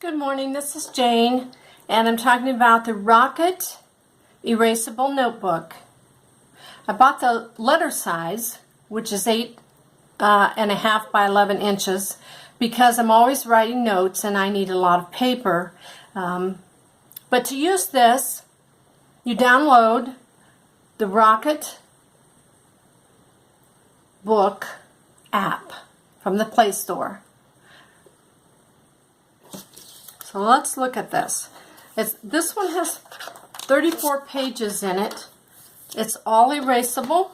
Good morning, this is Jane, and I'm talking about the Rocket Erasable Notebook. I bought the letter size, which is 8.5 by 11 inches, because I'm always writing notes and I need a lot of paper. But to use this, you download the Rocketbook app from the Play Store. So let's look at this. This one has 34 pages in it. It's all erasable.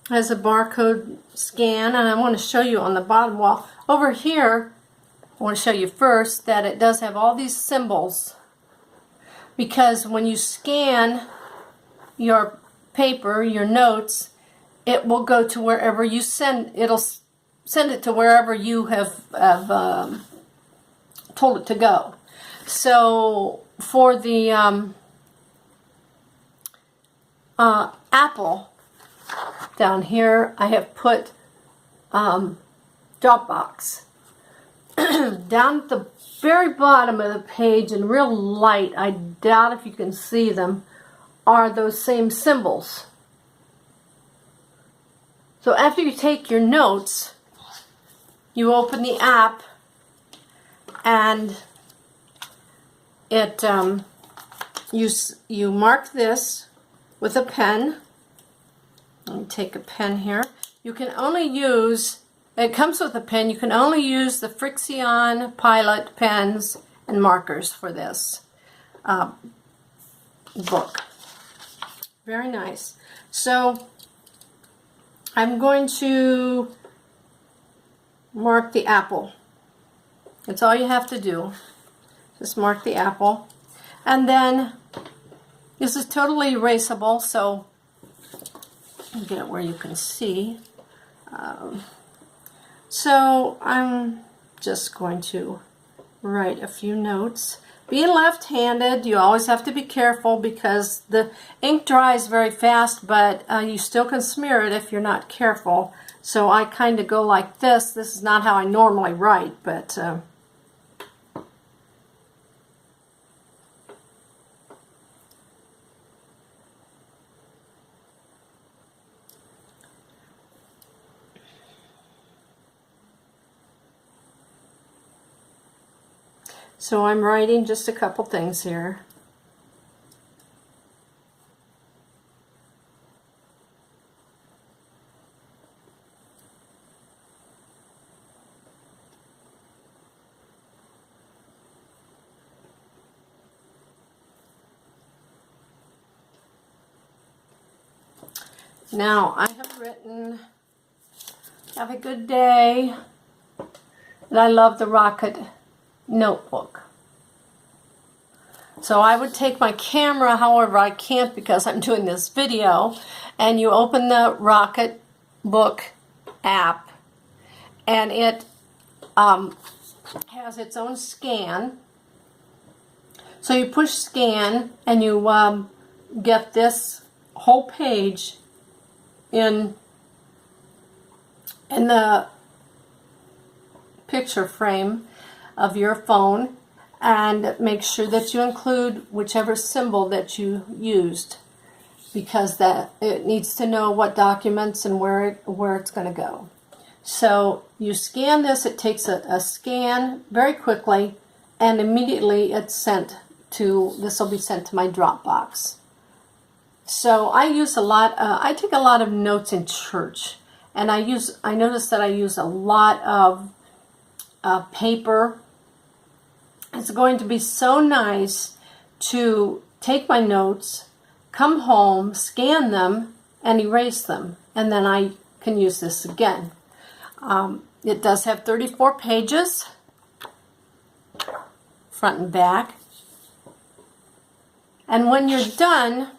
It has a barcode scan, and I want to show you on the bottom wall. Over here, I want to show you first that it does have all these symbols, because when you scan your paper, your notes, it will go to wherever you send. It'll send it to wherever you have told it to go. So for the Apple, down here I have put Dropbox. Down at the very bottom of the page in real light, I doubt if you can see them, are those same symbols. So after you take your notes, you open the app, and it you mark this with a pen. Let me take a pen here. You can only use, it comes with a pen, you can only use the Frixion Pilot pens and markers for this book. Very nice. So I'm going to mark the apple. That's all you have to do. Just mark the apple. And then this is totally erasable, so get it where you can see. So I'm just going to write a few notes. Being left-handed, you always have to be careful because the ink dries very fast, but you still can smear it if you're not careful. So I kind of go like this. This is not how I normally write, but so I'm writing just a couple things here. Now I have written, have a good day, and I love the Rocket notebook. So I would take my camera, however I can't because I'm doing this video, and you open the Rocketbook app, and it has its own scan. So you push scan, and you get this whole page in the picture frame of your phone, and make sure that you include whichever symbol that you used, because that it needs to know what documents and where it's going to go. So you scan this, it takes a scan very quickly, and immediately it's sent to, this will be sent to my Dropbox. So I use a lot, I take a lot of notes in church, and I notice that I use a lot of paper. It's going to be so nice to take my notes, come home, scan them, and erase them, and then I can use this again. It does have 34 pages, front and back. And when you're done,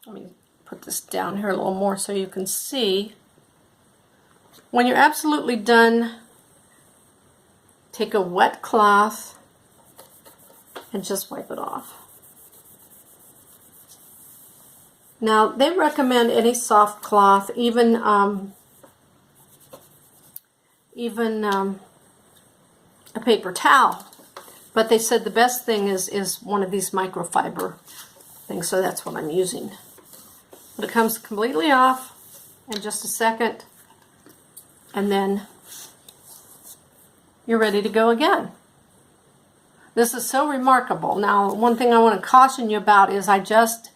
let me put this down here a little more so you can see. When you're absolutely done, take a wet cloth and just wipe it off. Now, they recommend any soft cloth, even a paper towel. But they said the best thing is one of these microfiber things, so that's what I'm using. But it comes completely off in just a second, and then you're ready to go again. This is so remarkable. Now, one thing I want to caution you about is I just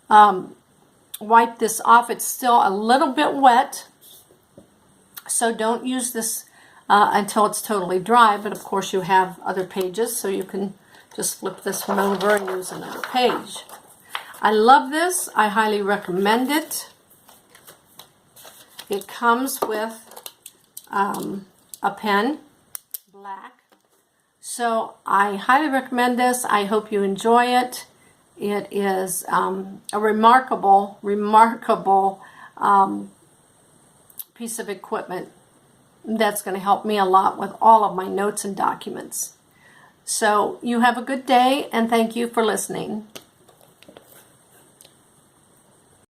wiped this off. It's still a little bit wet, so don't use this until it's totally dry. But of course you have other pages, so you can just flip this one over and use another page. I love this. I highly recommend it. It comes with a pen, black. So I highly recommend this. I hope you enjoy it. It is a remarkable piece of equipment that's going to help me a lot with all of my notes and documents. So you have a good day, and thank you for listening.